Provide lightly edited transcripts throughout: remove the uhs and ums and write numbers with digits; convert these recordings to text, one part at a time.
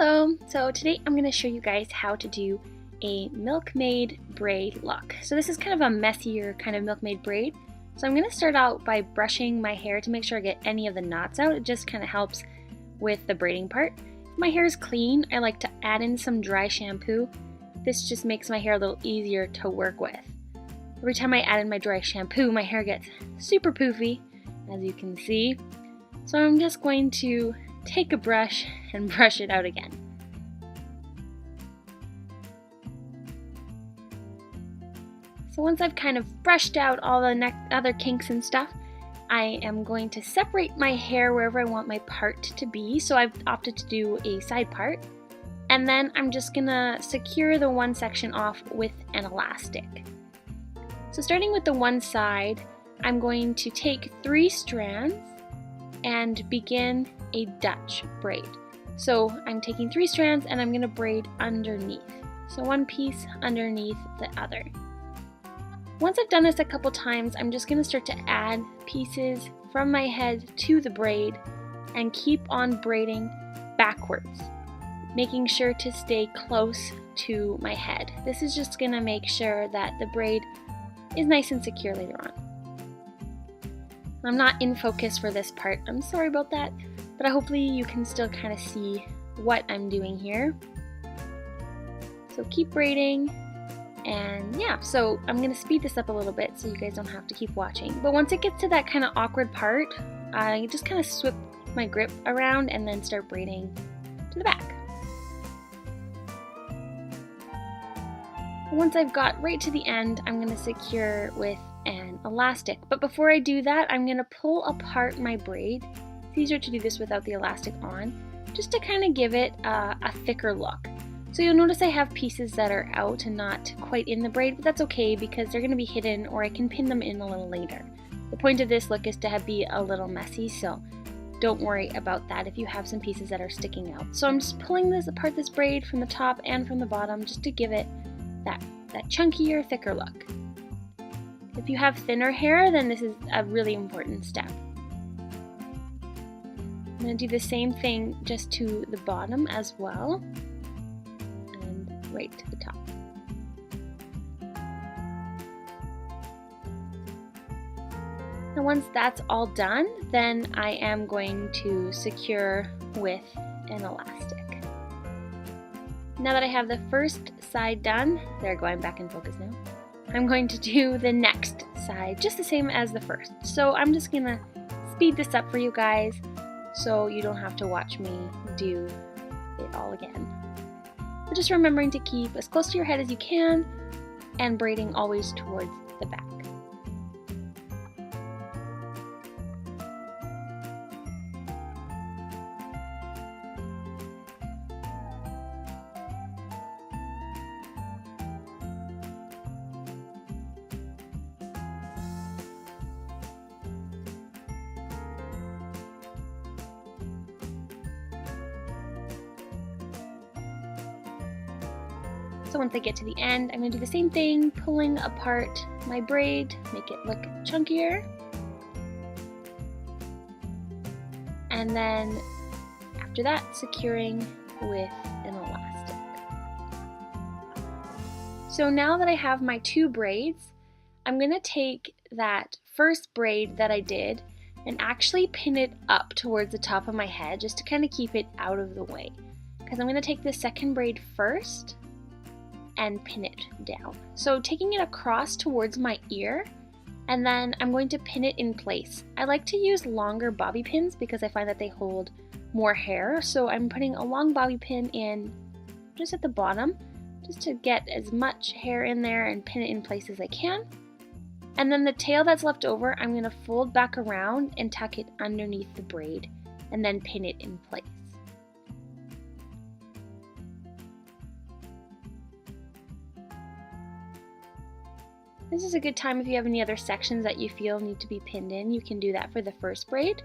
Hello! So today I'm going to show you guys how to do a Milkmaid Braid look. So this is kind of a messier kind of Milkmaid Braid. So I'm going to start out by brushing my hair to make sure I get any of the knots out. It just kind of helps with the braiding part. If my hair is clean, I like to add in some dry shampoo. This just makes my hair a little easier to work with. Every time I add in my dry shampoo, my hair gets super poofy, as you can see. So I'm just going to take a brush and brush it out again. So once I've kind of brushed out all the other kinks and stuff, I am going to separate my hair wherever I want my part to be. So I've opted to do a side part. And then I'm just gonna secure the one section off with an elastic. So starting with the one side, I'm going to take 3 strands and begin a Dutch braid. So I'm taking 3 strands and I'm going to braid underneath. So one piece underneath the other. Once I've done this a couple times, I'm just going to start to add pieces from my head to the braid and keep on braiding backwards, making sure to stay close to my head. This is just going to make sure that the braid is nice and secure later on. I'm not in focus for this part, I'm sorry about that, but hopefully you can still kind of see what I'm doing here. So keep braiding, and yeah, so I'm going to speed this up a little bit so you guys don't have to keep watching. But once it gets to that kind of awkward part, I just kind of swip my grip around and then start braiding to the back. Once I've got right to the end, I'm going to secure with an elastic. But before I do that, I'm going to pull apart my braid. It's easier to do this without the elastic on, just to kind of give it a thicker look. So you'll notice I have pieces that are out and not quite in the braid, but that's okay because they're going to be hidden, or I can pin them in a little later. The point of this look is to be a little messy, so don't worry about that if you have some pieces that are sticking out. So I'm just pulling this braid from the top and from the bottom just to give it that chunkier, thicker look. If you have thinner hair, then this is a really important step. I'm going to do the same thing just to the bottom as well, and right to the top. Now once that's all done, then I am going to secure with an elastic. Now that I have the first side done, they're going back in focus now, I'm going to do the next side, just the same as the first. So I'm just going to speed this up for you guys so you don't have to watch me do it all again. But just remembering to keep as close to your head as you can and braiding always towards the back. So once I get to the end, I'm going to do the same thing, pulling apart my braid, make it look chunkier. And then after that, securing with an elastic. So now that I have my 2 braids, I'm going to take that first braid that I did and actually pin it up towards the top of my head just to kind of keep it out of the way. Because I'm going to take the second braid first and pin it down. So taking it across towards my ear, and then I'm going to pin it in place. I like to use longer bobby pins because I find that they hold more hair. So I'm putting a long bobby pin in just at the bottom, just to get as much hair in there and pin it in place as I can. And then the tail that's left over, I'm going to fold back around and tuck it underneath the braid and then pin it in place. This is a good time if you have any other sections that you feel need to be pinned in. You can do that for the first braid.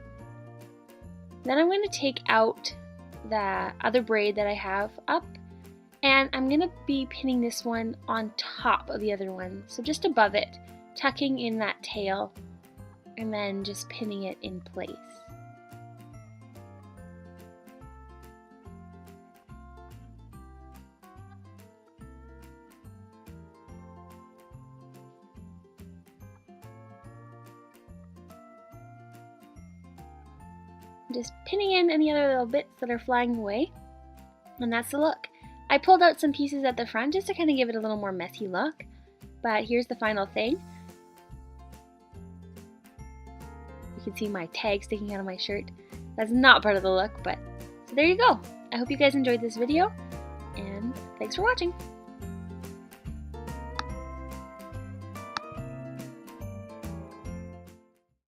Then I'm going to take out the other braid that I have up, and I'm going to be pinning this one on top of the other one, so just above it, tucking in that tail and then just pinning it in place. I'm just pinning in any other little bits that are flying away. And that's the look. I pulled out some pieces at the front just to kind of give it a little more messy look. But here's the final thing. You can see my tag sticking out of my shirt. That's not part of the look, but so there you go. I hope you guys enjoyed this video, and thanks for watching.